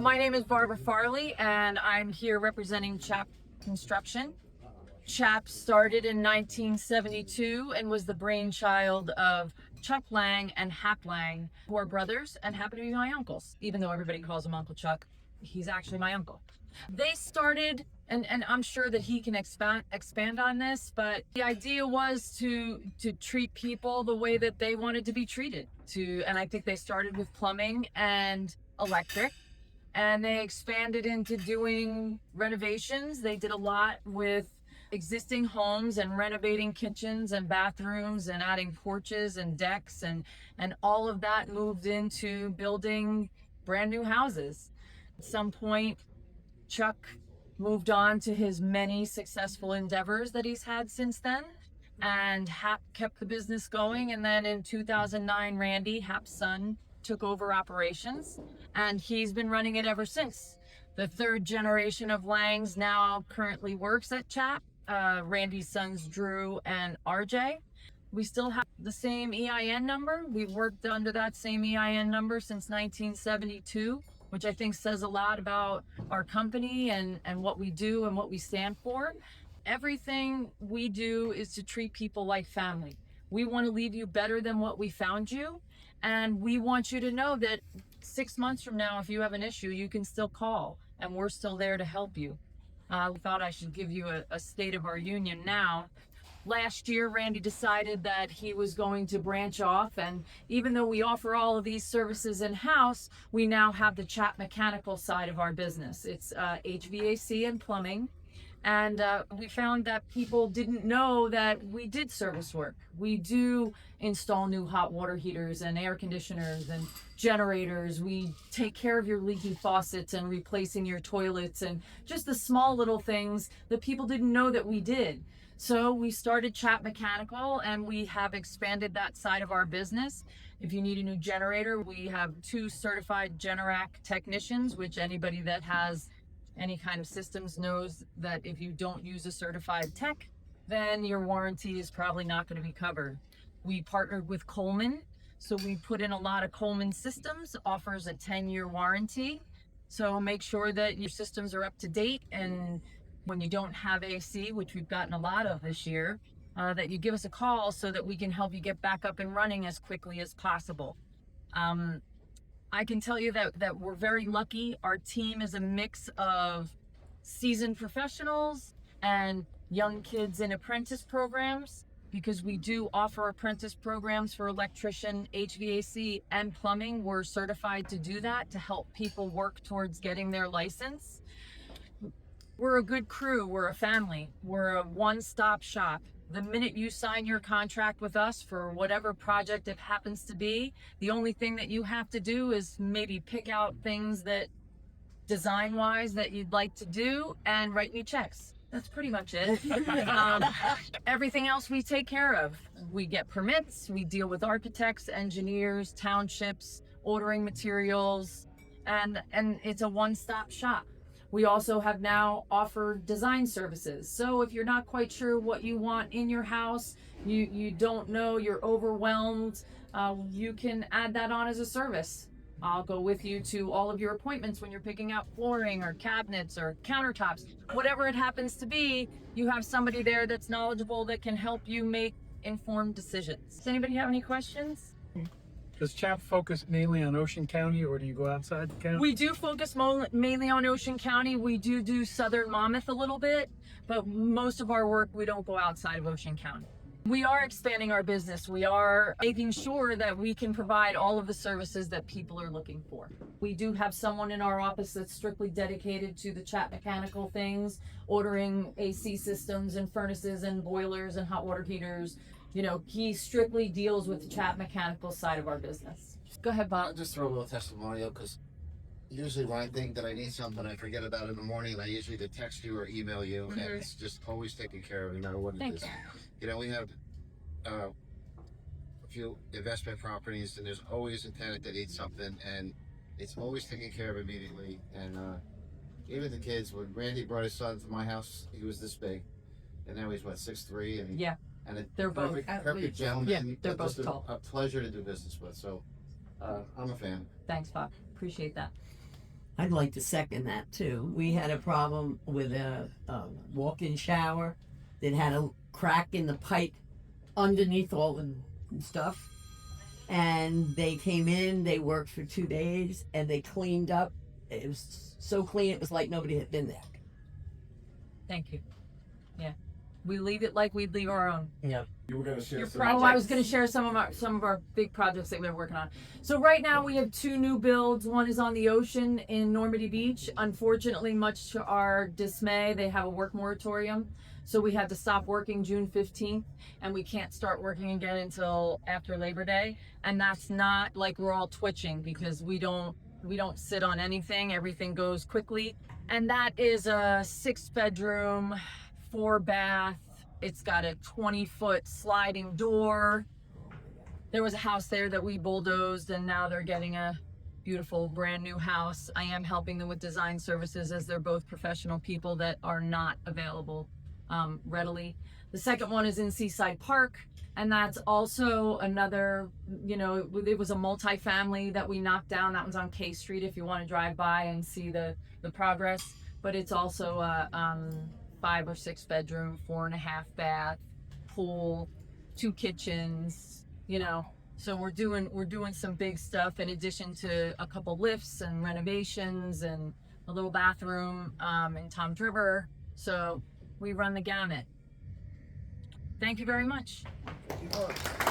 My name is Barbara Farley, and I'm here representing Chap Construction. Chap started in 1972 and was the brainchild of Chuck Lang and Hap Lang, who are brothers and happen to be my uncles. Even though everybody calls him Uncle Chuck, he's actually my uncle. They started, and I'm sure that he can expand on this, but the idea was to treat people the way that they wanted to be treated. And I think they started with plumbing and electric, and they expanded into doing renovations. They did a lot with existing homes and renovating kitchens and bathrooms and adding porches and decks, and all of that moved into building brand new houses. At some point, Chuck moved on to his many successful endeavors that he's had since then, and Hap kept the business going. And then in 2009, Randy, Hap's son, took over operations, and he's been running it ever since. The third generation of Langs now currently works at Chap. Randy's sons, Drew and RJ. We still have the same EIN number. We've worked under that same EIN number since 1972, which I think says a lot about our company and what we do and what we stand for. Everything we do is to treat people like family. We want to leave you better than what we found you. And we want you to know that 6 months from now, if you have an issue, you can still call, and we're still there to help you. I thought I should give you a state of our union now. Last year, Randy decided that he was going to branch off, and even though we offer all of these services in-house, we now have the Chap Mechanical side of our business. It's HVAC and plumbing. And we found that people didn't know that we did service work. We do install new hot water heaters and air conditioners and generators. We take care of your leaky faucets and replacing your toilets, and just the small little things that people didn't know that we did. So we started Chap Mechanical, and we have expanded that side of our business. If you need a new generator, we have 2 certified Generac technicians, which anybody that has any kind of systems knows that if you don't use a certified tech, then your warranty is probably not going to be covered. We partnered with Coleman, so we put in a lot of Coleman systems, offers a 10-year warranty. So make sure that your systems are up to date, and when you don't have AC, which we've gotten a lot of this year, that you give us a call so that we can help you get back up and running as quickly as possible. I can tell you that we're very lucky. Our team is a mix of seasoned professionals and young kids in apprentice programs, because we do offer apprentice programs for electrician, HVAC, and plumbing. We're certified to do that to help people work towards getting their license. We're a good crew. We're a family. We're a one-stop shop. The minute you sign your contract with us for whatever project it happens to be, the only thing that you have to do is maybe pick out things that design-wise that you'd like to do and write me checks. That's pretty much it. Everything else we take care of. We get permits, we deal with architects, engineers, townships, ordering materials, and it's a one-stop shop. We also have now offered design services. So if you're not quite sure what you want in your house, you don't know, you're overwhelmed, you can add that on as a service. I'll go with you to all of your appointments when you're picking out flooring or cabinets or countertops. Whatever it happens to be, you have somebody there that's knowledgeable that can help you make informed decisions. Does anybody have any questions? Does Chap focus mainly on Ocean County, or do you go outside the county? We do focus mainly on Ocean County. We do Southern Monmouth a little bit, but most of our work, we don't go outside of Ocean County. We are expanding our business. We are making sure that we can provide all of the services that people are looking for. We do have someone in our office that's strictly dedicated to the Chap Mechanical things, ordering AC systems and furnaces and boilers and hot water heaters. You know, he strictly deals with the Chap Mechanical side of our business. Go ahead, Bob. I'll just throw a little testimonial, because usually when I think that I need something, I forget about it in the morning, and I usually either text you or email you, and it's just always taken care of, no matter what it is. You know, we have a few investment properties, and there's always a tenant that needs something, and it's always taken care of immediately. And even the kids, when Randy brought his son to my house, he was this big, and now he's what, 6'3", and yeah. And they're both perfect gentleman. Yeah, they're both tall. A pleasure to do business with. So I'm a fan. Thanks, Bob. Appreciate that. I'd like to second that too. We had a problem with a walk-in shower that had a crack in the pipe underneath all the stuff. And they came in, they worked for 2 days, and they cleaned up. It was so clean, it was like nobody had been there. Thank you. Yeah. We leave it like we'd leave our own. Yeah. You were gonna share some. Oh, I was going to share some of our big projects that we're working on. So right now we have 2 new builds. One is on the ocean in Normandy Beach. Unfortunately, much to our dismay, they have a work moratorium. So we had to stop working June 15th, and we can't start working again until after Labor Day. And that's not like we're all twitching, because we don't sit on anything. Everything goes quickly. And that is a 6-bedroom, 4-bath. It's got a 20-foot sliding door. There was a house there that we bulldozed, and now they're getting a beautiful brand new house. I am helping them with design services, as they're both professional people that are not available readily. The second one is in Seaside Park, and that's also another, it was a multi-family that we knocked down. That one's on K Street if you want to drive by and see the progress. But it's also a 5 or 6 bedroom, 4.5 bath, pool, 2 kitchens, So we're doing some big stuff, in addition to a couple lifts and renovations and a little bathroom in Tom's River. So we run the gamut. Thank you very much. Thank you.